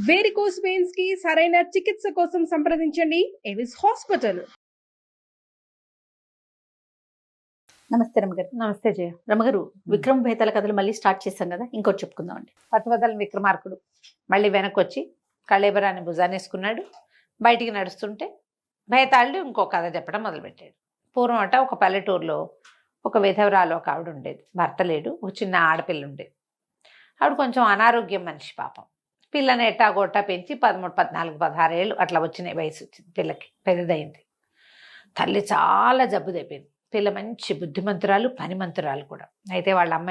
Varicose veins కి సరైన చికిత్స కోసం సంప్రదించండి ఎవిస్ హాస్పిటల్. నమస్తే రమగారు. నమస్తే జయ. రమగారు, విక్రమ భేతాల కథలు మళ్ళీ స్టార్ట్ చేశాం కదా, ఇంకోటి చెప్పుకుందాం అండి. పట్టువదలని విక్రమార్కుడు మళ్ళీ వెనక్కి వచ్చి కళేబరాన్ని భుజానేసుకున్నాడు. బయటికి నడుస్తుంటే భేతాళుడు ఇంకో కథ చెప్పడం మొదలుపెట్టాడు. పూర్వం అట ఒక పల్లెటూరులో ఒక విధవరాలు ఒక ఆవిడ ఉండేది. భర్త లేడు, ఒక చిన్న ఆడపిల్ల ఉండేది. ఆవిడ కొంచెం అనారోగ్యం మనిషి పాపం. పిల్లని ఎట్టాగొట్టా పెంచి 13, 14, 16 ఏళ్ళు అట్లా వచ్చినాయి వయసు వచ్చింది పిల్లకి, పెద్దదైంది. తల్లి చాలా జబ్బుదైపోయింది. పిల్ల మంచి బుద్ధిమంతురాలు, పనిమంతురాలు కూడా. అయితే వాళ్ళ అమ్మ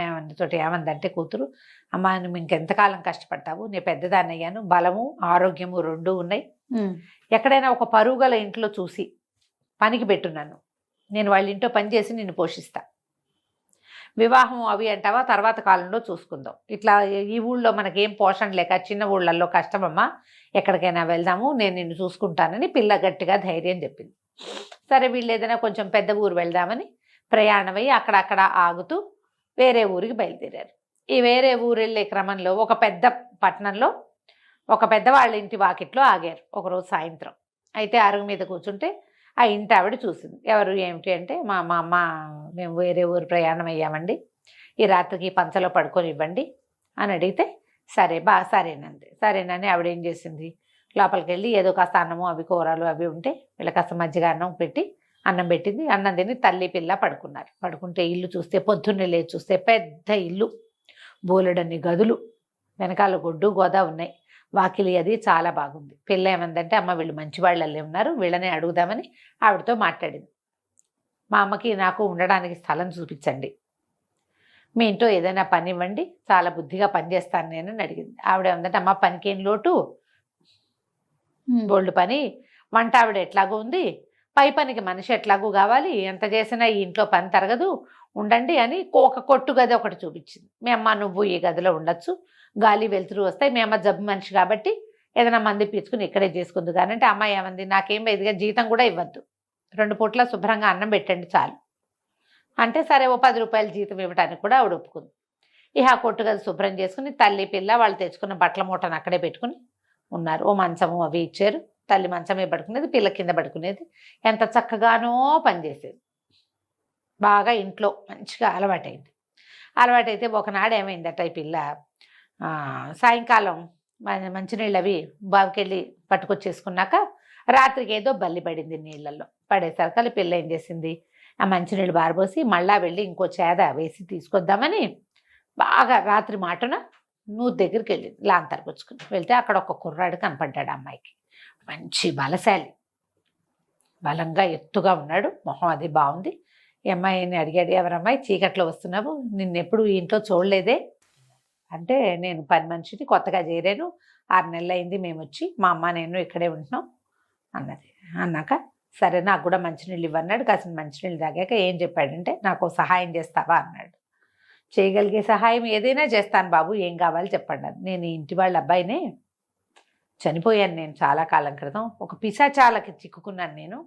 ఏమందంటే కూతురు, అమ్మ నువ్వు ఇంకెంతకాలం కష్టపడతావు, నేను పెద్దదాన్ని అయ్యాను, బలము ఆరోగ్యము 2 ఉన్నాయి. ఎక్కడైనా ఒక పరుగుల ఇంట్లో చూసి పనికి పెట్టున్నాను, నేను వాళ్ళ ఇంట్లో పనిచేసి నిన్ను పోషిస్తా. వివాహం అవి అంటావా తర్వాత కాలంలో చూసుకుందాం. ఇట్లా ఈ ఊళ్ళో మనకేం పోషణ లేక చిన్న ఊళ్ళల్లో కష్టమమ్మా, ఎక్కడికైనా వెళ్దాము, నేను నిన్ను చూసుకుంటానని పిల్ల గట్టిగా ధైర్యం చెప్పింది. సరే వీళ్ళు ఏదైనా కొంచెం పెద్ద ఊరు వెళ్దామని ప్రయాణమై అక్కడక్కడ ఆగుతూ వేరే ఊరికి బయలుదేరారు. ఈ వేరే ఊరు వెళ్ళే క్రమంలో ఒక పెద్ద పట్టణంలో ఒక పెద్దవాళ్ళ ఇంటి వాకిట్లో ఆగారు ఒకరోజు సాయంత్రం. అయితే అరుగు మీద కూర్చుంటే ఆ ఇంటి ఆవిడ చూసింది. ఎవరు ఏమిటి అంటే, మా అమ్మ మేము వేరే ఊరు ప్రయాణం అయ్యామండి, ఈ రాత్రికి పంచలో పడుకొని ఇవ్వండి అని అడిగితే సరేనండి ఆవిడ ఏం చేసింది, లోపలికి వెళ్ళి ఏదో కాస్త అన్నము అవి కూరలు అవి ఉంటే వీళ్ళ కాస్త మజ్జిగ అన్నం పెట్టి అన్నం పెట్టింది. అన్నం తిని తల్లి పిల్ల పడుకున్నారు. పడుకుంటే ఇల్లు చూస్తే పొద్దున్నే లేచి చూస్తే పెద్ద ఇల్లు, బోలెడన్ని గదులు, వెనకాల గొడ్డు గోదా ఉన్నాయి, వాకిలి అది చాలా బాగుంది. పిల్ల ఏమందంటే, అమ్మ వీళ్ళు మంచి వాళ్ళే ఉన్నారు, వీళ్ళనే అడుగుదామని ఆవిడతో మాట్లాడింది. మా అమ్మకి నాకు ఉండడానికి స్థలం చూపించండి, మీ ఇంట్లో ఏదైనా పని ఇవ్వండి, చాలా బుద్ధిగా పని చేస్తాను నేను అడిగింది. ఆవిడ ఏమందంటే, అమ్మ పనికి ఏం లోటు, బోల్డ్ పని, వంట ఆవిడ ఎట్లాగూ ఉంది, పై పనికి మనిషి ఎట్లాగూ కావాలి, ఎంత చేసినా ఈ ఇంట్లో పని తరగదు, ఉండండి అని ఒక కొట్టు గది ఒకటి చూపించింది. మీ అమ్మ నువ్వు ఈ గదిలో ఉండొచ్చు, గాలి వెలుతురు వస్తాయి, మీ అమ్మ జబ్బు మనిషి కాబట్టి ఏదైనా మంది పీల్చుకుని ఇక్కడే చేసుకుంది. కానీ అంటే అమ్మాయి ఏమంది, నాకేం ఇదిగా జీతం కూడా ఇవ్వద్దు, 2 పూట్ల శుభ్రంగా అన్నం పెట్టండి చాలు అంటే, సరే ఓ 10 రూపాయలు జీతం ఇవ్వడానికి కూడా ఆవిడ ఒప్పుకుంది. ఇక ఆ కొట్టు గది శుభ్రం చేసుకుని తల్లి పిల్ల వాళ్ళు తెచ్చుకున్న బట్టల మూటను అక్కడే పెట్టుకుని ఉన్నారు. ఓ మంచము అవి ఇచ్చారు. తల్లి మంచమే పడుకునేది, పిల్ల కింద పడుకునేది. ఎంత చక్కగానో పనిచేసేది. బాగా ఇంట్లో మంచిగా అలవాటైతే ఒకనాడు ఏమైందట, ఈ పిల్ల సాయంకాలం మంచినీళ్ళు అవి బావికెళ్ళి పట్టుకొచ్చేసుకున్నాక రాత్రికి ఏదో బల్లి పడింది నీళ్ళల్లో. పడేసరికి పిల్ల ఏం చేసింది, ఆ మంచినీళ్ళు బారబోసి మళ్ళా వెళ్ళి ఇంకో చేద వేసి తీసుకొద్దామని బాగా రాత్రి మాటన నూరు దగ్గరికి వెళ్ళింది. లాంతరపుచ్చుకుని వెళ్తే అక్కడ ఒక కుర్రాడు కనపడ్డాడు. అమ్మాయికి మంచి బలశాలి, బలంగా ఎత్తుగా ఉన్నాడు, మొహం అది బాగుంది. ఈ అమ్మాయిని అడిగాడు, ఎవరమ్మాయి చీకట్లో వస్తున్నావు, నిన్నెప్పుడు ఈ ఇంట్లో చూడలేదే అంటే, నేను పని మనిషిని కొత్తగా చేరాను, 6 నెలలు అయింది మేము వచ్చి, మా అమ్మ నేను ఇక్కడే ఉంటున్నాం అన్నది. అన్నాక సరే నాకు కూడా మంచినీళ్ళు ఇవ్వన్నాడు. కాసిన మంచినీళ్ళు తాగాక ఏం చెప్పాడంటే, నాకు సహాయం చేస్తావా అన్నాడు. చేయగలిగే సహాయం ఏదైనా చేస్తాను బాబు, ఏం కావాలి చెప్పండి. నేను ఇంటి వాళ్ళ అబ్బాయినే, చనిపోయాను నేను చాలా కాలం క్రితం, ఒక పిశాచాలకి చిక్కుకున్నాను నేను,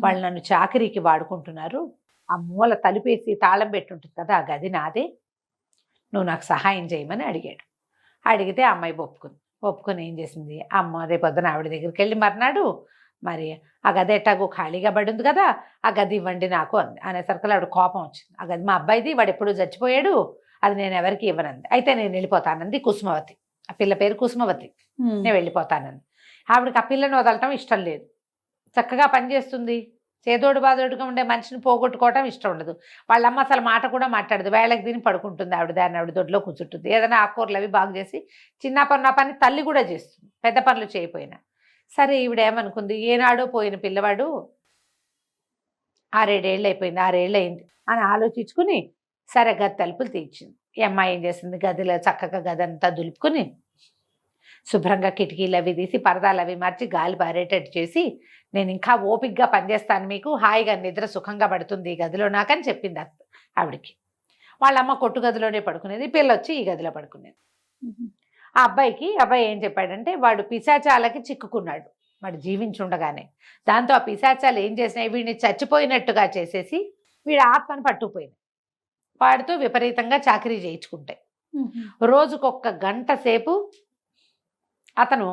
వాళ్ళు నన్ను చాకరీకి వాడుకుంటున్నారు, ఆ మూల తలుపేసి తాళం పెట్టుంటుంది కదా ఆ గది నాదే, నువ్వు నాకు సహాయం చేయమని అడిగాడు. అడిగితే అమ్మాయి ఒప్పుకొని ఏం చేసింది, అమ్మ రేపొద్దున ఆవిడ దగ్గరికి వెళ్ళి మర్నాడు మరి ఆ గది ఎట్టాగో ఖాళీగా పడి ఉంది కదా, ఆ గది ఇవ్వండి నాకు అంది. అనేసరికి ఆవిడ కోపం వచ్చింది. ఆ గది మా అబ్బాయిది, వాడు ఎప్పుడు చచ్చిపోయాడు, అది నేను ఎవరికి ఇవ్వనంది. అయితే నేను వెళ్ళిపోతానంది కుసుమవతి, ఆ పిల్ల పేరు కుసుమవతి, నేను వెళ్ళిపోతానంది. ఆవిడకి ఆ పిల్లని వదలటం ఇష్టం లేదు, చక్కగా పనిచేస్తుంది, చేదోడు బాదోడుగా ఉండే మనిషిని పోగొట్టుకోవటం ఇష్టం ఉండదు. వాళ్ళమ్మ అసలు మాట కూడా మాట్లాడదు, వేళకి తిని పడుకుంటుంది ఆవిడ, దాన్ని ఆవిడ దొడ్లో కూర్చుంటుంది. ఏదైనా ఆకుకూరలు అవి బాగు చేసి చిన్న పని తల్లి కూడా చేస్తుంది, పెద్ద పనులు చేయకపోయినా. సరే ఈవిడ ఏమనుకుంది, ఏనాడో పోయిన పిల్లవాడు 6-7 ఏళ్ళు అయిపోయింది, 6 ఏళ్ళు అయింది అని ఆలోచించుకుని సరే గది తలుపులు తీర్చింది. ఈ అమ్మాయి ఏం చేసింది, గదిలో చక్కగా గదంతా దులుపుకుని శుభ్రంగా కిటికీలు అవి తీసి పరదాలు అవి మార్చి గాలి పారేటట్టు చేసి, నేను ఇంకా ఓపికగా పనిచేస్తాను, మీకు హాయిగా నిద్ర సుఖంగా పడుతుంది ఈ గదిలో నాకని చెప్పింది ఆవిడికి. వాళ్ళమ్మ కొట్టు గదిలోనే పడుకునేది, పిల్ల వచ్చి ఈ గదిలో పడుకునేది. ఆ అబ్బాయి ఏం చెప్పాడంటే, వాడు పిశాచాలకి చిక్కుకున్నాడు, వాడు జీవించుండగానే. దాంతో ఆ పిశాచాలు ఏం చేసినాయి, వీడిని చచ్చిపోయినట్టుగా చేసేసి వీడి ఆత్మను పట్టుకుపోయింది. వాడితో విపరీతంగా చాకరీ చేయించుకుంటాయి. రోజుకొక గంట సేపు అతను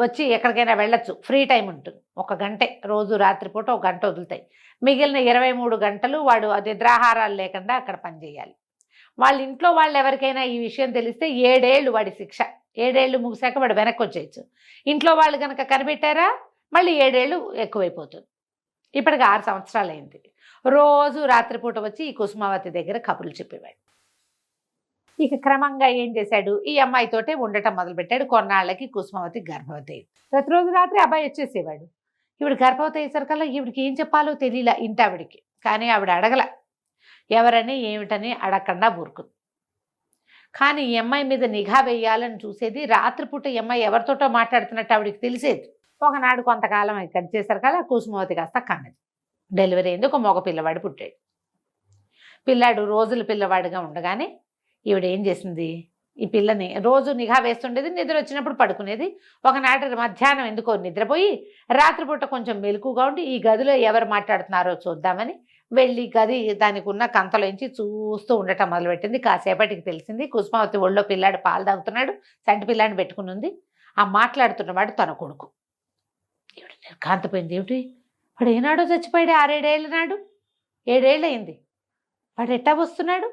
వచ్చి ఎక్కడికైనా వెళ్ళొచ్చు, ఫ్రీ టైం ఉంటుంది, 1 గంటే రోజు రాత్రిపూట 1 గంట వదులుతాయి. మిగిలిన 23 గంటలు వాడు నిద్రాహారాలు లేకుండా అక్కడ పనిచేయాలి. వాళ్ళ ఇంట్లో వాళ్ళు ఎవరికైనా ఈ విషయం తెలిస్తే 7 ఏళ్ళు వాడి శిక్ష. 7 ఏళ్ళు ముగిశాక వాడు వెనక్కి వచ్చేయచ్చు. ఇంట్లో వాళ్ళు కనుక కనిపెట్టారా మళ్ళీ 7 ఏళ్ళు ఎక్కువైపోతుంది. ఇప్పటికి 6 సంవత్సరాలు అయింది. రోజు రాత్రిపూట వచ్చి ఈ కుసుమావతి దగ్గర కబుర్లు చెప్పేవాడు. ఇక క్రమంగా ఏం చేశాడు, ఈ అమ్మాయితోటే ఉండటం మొదలుపెట్టాడు. కొన్నాళ్ళకి కుసుమావతి గర్భవతి అయింది. ప్రతిరోజు రాత్రి అబ్బాయి వచ్చేసేవాడు. ఈవిడ గర్భవతి అయ్యేసరికల్లా ఈవిడికి ఏం చెప్పాలో తెలియలా ఇంటావిడికి. కానీ ఆవిడ అడగల, ఎవరని ఏమిటని అడగకుండా ఊరుకుంది. కానీ ఈ అమ్మాయి మీద నిఘా వేయాలని చూసేది. రాత్రిపూట ఈ అమ్మాయి ఎవరితోటో మాట్లాడుతున్నట్టు ఆవిడికి తెలిసేది. ఒకనాడు కొంతకాలం ఇక్కడ చేసరికల్లా కుసుమావతి కాస్త కన్నది. డెలివరీ అయింది. ఒక మగ పిల్లవాడు పుట్టాడు. పిల్లాడు రోజుల పిల్లవాడిగా ఉండగానే ఈవిడ ఏం చేసింది, ఈ పిల్లని రోజు నిఘా వేస్తుండేది. నిద్ర వచ్చినప్పుడు పడుకునేది. ఒకనాటి మధ్యాహ్నం ఎందుకో నిద్రపోయి రాత్రిపూట కొంచెం మెలకుగా ఉండి ఈ గదిలో ఎవరు మాట్లాడుతున్నారో చూద్దామని వెళ్ళి గది దానికి ఉన్న కంతలోంచి చూస్తూ ఉండటం మొదలుపెట్టింది. కాసేపటికి తెలిసింది కుసుమావతి ఒళ్ళో పిల్లాడు పాలు తాగుతున్నాడు, సంటి పిల్లాడిని పెట్టుకుని ఉంది. ఆ మాట్లాడుతున్నవాడు తన కొడుకు. ఈవిడ నిర్ఘాంతపోయింది. ఏమిటి, వాడు ఏనాడో చచ్చిపోయాడు, 6-7 ఏళ్ళ నాడు, 7 ఏళ్ళు అయింది, వాడు ఎట్టా వస్తున్నాడు?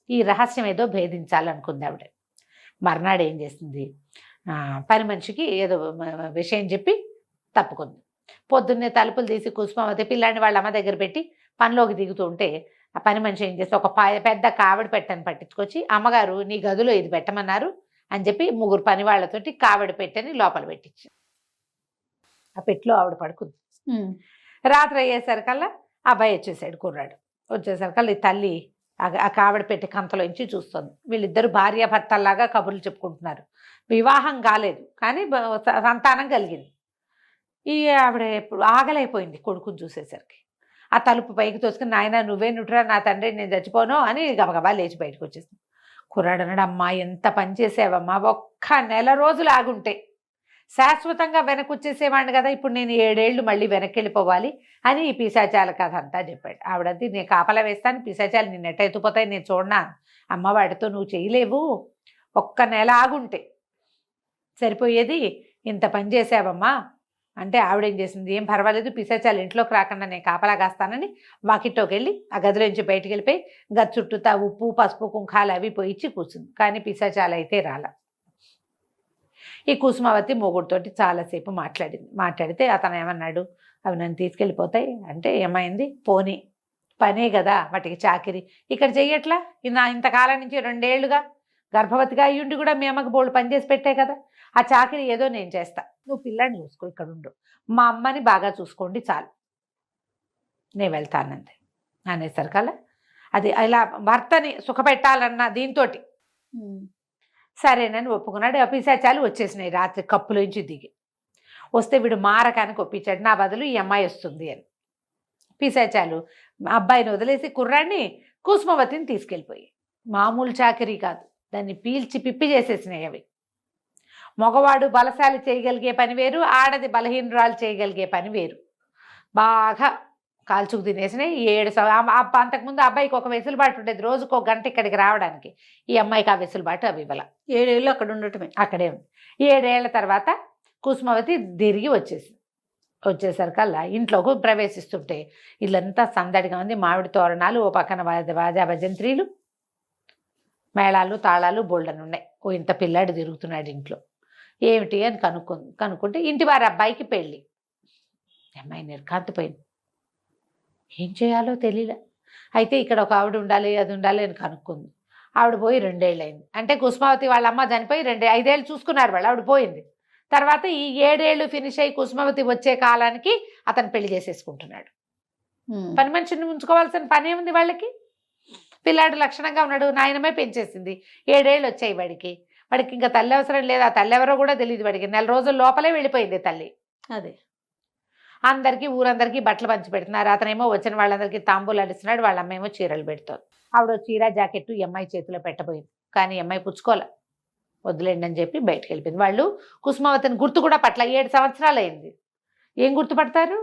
ఈ రహస్యం ఏదో భేదించాలనుకుంది ఆవిడ. మర్నాడు ఏం చేసింది, పని మనిషికి ఏదో విషయం చెప్పి తప్పుకుంది. పొద్దున్నే తలుపులు తీసి కుసుమావతి పిల్లాడిని వాళ్ళ అమ్మ దగ్గర పెట్టి పనిలోకి దిగుతూ ఉంటే ఆ పని మనిషి ఏం చేస్తే ఒక పెద్ద కావిడి పెట్టని పట్టించుకొచ్చి, అమ్మగారు నీ గదిలో ఇది పెట్టమన్నారు అని చెప్పి 3 పని వాళ్ళతోటి కావిడి పెట్టని లోపల పెట్టించి ఆ పెట్టిలో ఆవిడ పడుకుంది. రాత్రి అయ్యేసరికల్లా అబ్బాయి వచ్చేసాడు, కుర్రాడు. వచ్చేసరికల్లా ఈ తల్లి ఆ కావిడ పెట్టి కంతలోంచి చూస్తుంది. వీళ్ళిద్దరు భార్యాభర్తల్లాగా కబుర్లు చెప్పుకుంటున్నారు. వివాహం కాలేదు కానీ సంతానం కలిగింది. ఈ ఆవిడ ఆగలైపోయింది కొడుకుని చూసేసరికి. ఆ తలుపు పైకి తోసుకుని, నాయన నువ్వే నుట్రా నా తండ్రి, నేను చచ్చిపోను అని గబగబా లేచి బయటకు వచ్చేసింది. కుర్రాడు అన్నాడు, అమ్మా ఎంత పని చేసావమ్మా, 1 నెల రోజులు ఆగుంటే శాశ్వతంగా వెనక్కి వచ్చేసేవాడిని కదా, ఇప్పుడు నేను 7 ఏళ్ళు మళ్ళీ వెనక్కి వెళ్ళిపోవాలి అని ఈ పిశాచాల కథ అంతా చెప్పాడు. ఆవిడంది, నేను కాపలా వేస్తాను, పిశాచాలు నిన్ను ఎట్ట ఎత్తుపోతాయి నేను చూడనా, అమ్మ వాడితో నువ్వు చేయలేవు, 1 నెల ఆగుంటే సరిపోయేది, ఇంత పని చేసావమ్మా అంటే ఆవిడేం చేసింది, ఏం పర్వాలేదు పిశాచాలు ఇంట్లోకి రాకుండా నేను కాపలా కాస్తానని వాకిట్లోకి వెళ్ళి ఆ గదిలోంచి బయటికి వెళ్ళిపోయి గది చుట్టూతా ఉప్పు పసుపు కుంకాలు అవి పోయిచ్చి కూర్చుంది. కానీ పిశాచాలు అయితే రాల. ఈ కుసుమావతి మొగుడితోటి చాలాసేపు మాట్లాడితే అతను ఏమన్నాడు, అవి నన్ను తీసుకెళ్ళిపోతాయి అంటే, ఏమైంది పోనీ పనే కదా వాటికి చాకిరి, ఇక్కడ చెయ్యట్లా, ఇంతకాలం నుంచి 2 ఏళ్ళుగా గర్భవతిగా అయ్యుండి కూడా మీ అమ్మకి బోళ్ళు పనిచేసి పెట్టే కదా, ఆ చాకిరి ఏదో నేను చేస్తా, నువ్వు పిల్లాడిని చూసుకో, ఇక్కడ ఉండు, మా అమ్మని బాగా చూసుకోండి చాలు, నేను వెళ్తానంది అనేసరికల్లా అది ఇలా భర్తని సుఖపెట్టాలన్న దీంతో సరేనని ఒప్పుకున్నాడు. ఆ పిశాచాలు వచ్చేసినాయి రాత్రి కప్పులోంచి దిగి. వస్తే వీడు మారకానికి ఒప్పించాడు, నా బదులు ఈ అమ్మాయి వస్తుంది అని. పిశాచాలు అబ్బాయిని వదిలేసి కుర్రాడిని కుసుమవతిని తీసుకెళ్ళిపోయి, మామూలు చాకరీ కాదు, దాన్ని పీల్చి పిప్పి చేసేసినాయి అవి. మగవాడు బలశాలి చేయగలిగే పని వేరు, ఆడది బలహీనురాలు చేయగలిగే పని వేరు. బాగా కాల్చుకు తినేసినాయి. 7 అంతకుముందు అబ్బాయికి ఒక వెసులుబాటు ఉండేది, రోజుకు 1 గంట ఇక్కడికి రావడానికి. ఈ అమ్మాయికి ఆ వెసులుబాటు అవి ఇవ్వాల. 7 ఏళ్ళు అక్కడ ఉండటమే, అక్కడే ఉంది. 7 ఏళ్ల తర్వాత కుసుమవతి తిరిగి వచ్చేసరికల్లా ఇంట్లోకి ప్రవేశిస్తుంటే ఇల్లంతా సందడిగా ఉంది. మామిడి తోరణాలు, ఓ పక్కన బాజా భజంత్రీలు, మేళాలు తాళాలు బోల్డన్ ఉన్నాయి. ఓ ఇంత పిల్లాడు తిరుగుతున్నాడు ఇంట్లో, ఏమిటి అని కనుక్కుంటే ఇంటి వారి అబ్బాయికి పెళ్ళి. అమ్మాయి నిర్ఘాంతపోయింది, ఏం చేయాలో తెలియలే. అయితే ఇక్కడ ఒక ఆవిడ ఉండాలి, అది ఉండాలి అని కనుక్కుంది. ఆవిడ పోయి 2 ఏళ్ళు అయింది. అంటే కుసుమావతి వాళ్ళ అమ్మ చనిపోయి 5 ఏళ్ళు చూసుకున్నారు వాళ్ళు, ఆవిడ పోయింది. తర్వాత ఈ 7 ఏళ్ళు ఫినిష్ అయ్యి కుసుమావతి వచ్చే కాలానికి అతను పెళ్లి చేసేసుకుంటున్నాడు. పని మనిషిని ఉంచుకోవాల్సిన పని ఏముంది వాళ్ళకి? పిల్లాడు లక్షణంగా ఉన్నాడు, నాయనమే పెంచేసింది. 7 ఏళ్ళు వచ్చాయి వాడికి ఇంకా తల్లి అవసరం లేదు. ఆ తల్లి ఎవరో కూడా తెలియదు వాడికి. 4 రోజుల లోపలే వెళ్ళిపోయింది తల్లి. అదే అందరికీ ఊరందరికీ బట్టలు పంచి పెడుతున్నారు. అతనేమో వచ్చిన వాళ్ళందరికీ తాంబూలాలు ఇస్తున్నాడు, వాళ్ళ అమ్మేమో చీరలు పెడుతుంది. ఆవిడ చీర జాకెట్టు అమ్మాయి చేతిలో పెట్టబోయింది, కానీ అమ్మాయి పుచ్చుకోలే, వద్దులేండి అని చెప్పి బయటకు వెళ్ళిపోయింది. వాళ్ళు కుసుమావతిని గుర్తు కూడా పట్ల. 7 సంవత్సరాలు అయింది, ఏం గుర్తుపడతారు?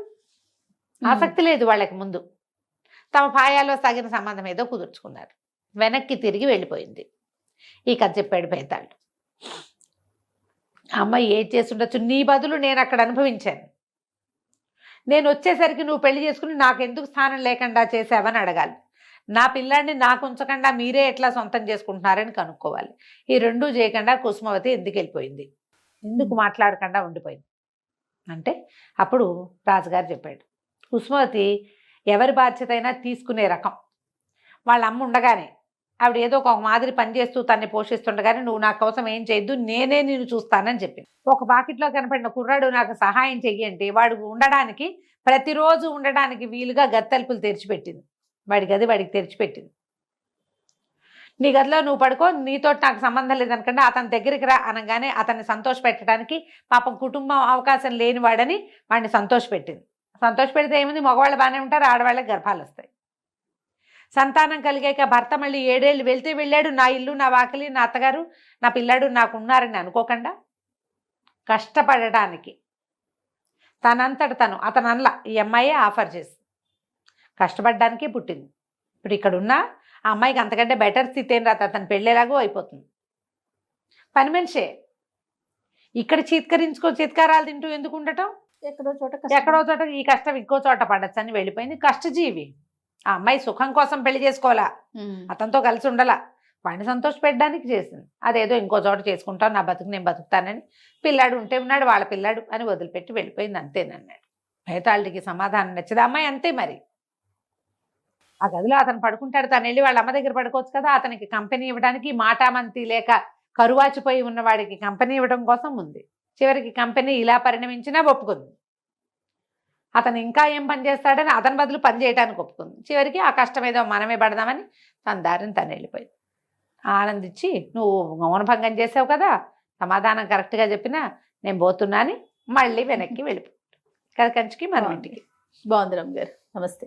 ఆసక్తి లేదు వాళ్ళకి. ముందు తమ పాయాలో సాగిన సంబంధం ఏదో కుదుర్చుకున్నారు, వెనక్కి తిరిగి వెళ్ళిపోయింది. ఈ కథ చెప్పాడు బేతాళుడు. ఆ అమ్మాయి ఏది చేస్తుండొచ్చు, నీ బదులు నేను అక్కడ అనుభవించాను. నేను వచ్చేసరికి నువ్వు పెళ్లి చేసుకుని నాకు ఎందుకు స్థానం లేకుండా చేసావని అడగాలి. నా పిల్లాడిని నాకు ఉంచకుండా మీరే ఎట్లా సొంతం చేసుకుంటున్నారని కనుక్కోవాలి. ఈ రెండూ చేయకుండా కుసుమవతి ఎందుకు వెళ్ళిపోయింది, ఎందుకు మాట్లాడకుండా ఉండిపోయింది అంటే అప్పుడు రాజుగారు చెప్పాడు, కుసుమవతి ఎవరి బాధ్యత అయినా తీసుకునే రకం. వాళ్ళ అమ్మ ఉండగానే ఆవిడ ఏదో ఒక మాదిరి పనిచేస్తూ తన్ని పోషిస్తుండగానే నువ్వు నా కోసం ఏం చేయొద్దు, నేనే నేను చూస్తానని చెప్పింది. ఒక బాకెట్లో కనపడిన కుర్రాడు నాకు సహాయం చెయ్యంటే వాడు ఉండడానికి, ప్రతిరోజు ఉండడానికి వీలుగా గత్తెలుపులు తెరిచిపెట్టింది. వాడి గది వాడికి తెరిచిపెట్టింది. నీ గదిలో నువ్వు పడుకో, నీతో నాకు సంబంధం లేదనుకంటే అతని దగ్గరికి రా అనగానే అతన్ని సంతోష పెట్టడానికి, పాపం కుటుంబం అవకాశం లేనివాడని వాడిని సంతోషపెట్టింది. సంతోషపెడితే ఏముంది, మగవాళ్ళు బాగానే ఉంటారు, ఆడవాళ్ళకి గర్భాలు వస్తాయి. సంతానం కలిగాక భర్త మళ్ళీ 7 ఏళ్ళు వెళ్తే వెళ్ళాడు, నా ఇల్లు నా వాకిలి నా అత్తగారు నా పిల్లాడు నాకు ఉన్నారని అనుకోకుండా కష్టపడడానికి తనంతట తను, అతను అనలా, ఈ అమ్మాయే ఆఫర్ చేసి కష్టపడడానికే పుట్టింది. ఇప్పుడు ఇక్కడ ఉన్న ఆ అమ్మాయికి అంతకంటే బెటర్ స్థితి ఏం రాదు, అతను పెళ్ళేలాగో అయిపోతుంది. పని మనిషే ఇక్కడ చీత్కారాలు తింటూ ఎందుకు ఉండటం, ఎక్కడో చోట ఈ కష్టం ఇంకో చోట పడచ్చు అని వెళ్ళిపోయింది. కష్టజీవి. ఆ అమ్మాయి సుఖం కోసం పెళ్లి చేసుకోవాలా, అతనితో కలిసి ఉండాలా, వాడిని సంతోష పెట్టడానికి చేసింది. అదేదో ఇంకో చోట చేసుకుంటాను, నా బతుకు నేను బతుకుతానని, పిల్లాడు ఉంటే ఉన్నాడు, వాళ్ళ పిల్లాడు అని వదిలిపెట్టి వెళ్ళిపోయింది, అంతేనన్నాడు. భేతాళుడికి సమాధానం నచ్చింది. అమ్మాయి అంతే మరి. ఆ గదిలో అతను పడుకుంటాడు, తను వెళ్ళి వాళ్ళ అమ్మ దగ్గర పడుకోవచ్చు కదా. అతనికి కంపెనీ ఇవ్వడానికి మాటామంతి లేక కరువాచిపోయి ఉన్నవాడికి కంపెనీ ఇవ్వడం కోసం ఉంది. చివరికి కంపెనీ ఇలా పరిణమించినా ఒప్పుకుంది. అతను ఇంకా ఏం పని చేస్తాడని అతని బదులు పని చేయడానికి ఒప్పుకుంది. చివరికి ఆ కష్టం ఏదో మనమే పడదామని తన దారిని తను వెళ్ళిపోయింది. ఆనందించి నువ్వు మౌనభంగం చేసావు కదా, సమాధానం కరెక్ట్గా చెప్పినా నేను పోతున్నా అని మళ్ళీ వెనక్కి వెళ్ళిపోయాడు. కంచికి మనం ఇంటికి. బాగుంది రమ్య గారు, నమస్తే.